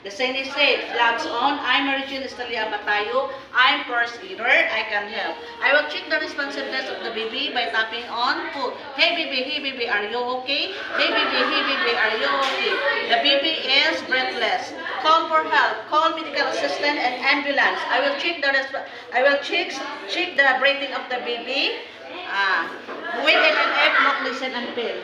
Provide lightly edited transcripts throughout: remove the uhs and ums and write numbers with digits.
The sign is safe. Flags on. I'm Regine Estalia Batayo. I'm first aider. I can help. I will check the responsiveness of the baby by tapping on foot. Hey baby, are you okay? Hey baby, are you okay? The baby is breathless. Call for help. Call medical assistant and ambulance. I will check the breathing of the baby. Wait and F, not listen and fail.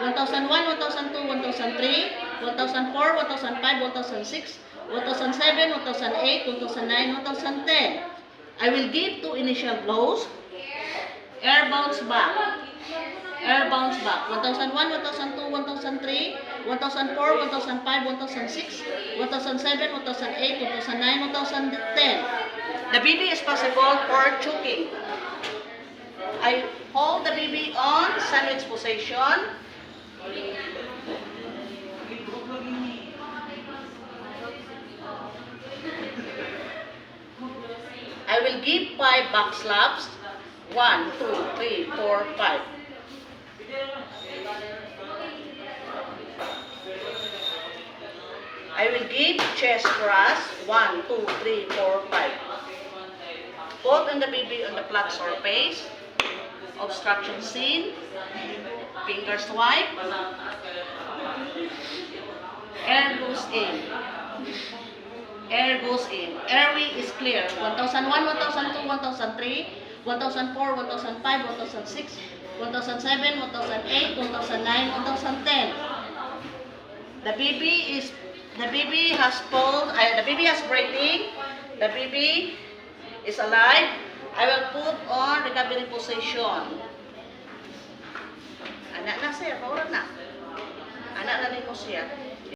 1001, 1002, 1003, 1004, 1005, 1006, 1007, 1008, 2009, 2010. I will give 2 initial blows. Air bounce back. Air bounce back. 1001, 1002, 1003, 1004, 1005, 1006, 1007, 2008, 2009, 2010. The baby is possible for choking. I hold the baby on sandwich position. I will give 5 back slaps. 1, 2, 3, 4, 5. I will give chest thrust. 1, 2, 3, 4, 5. Put on the baby on the flat surface. Obstruction seen. Finger swipe. Air goes in. Air goes in. Airway is clear. 1001, 1002, 1003, 1004, 1005, 1006, 1007, 2008, 2009, 2010. The baby has breathing. The baby is alive. I will put on recovery position. Anak na siya, kauran na. Anak na rin ko siya.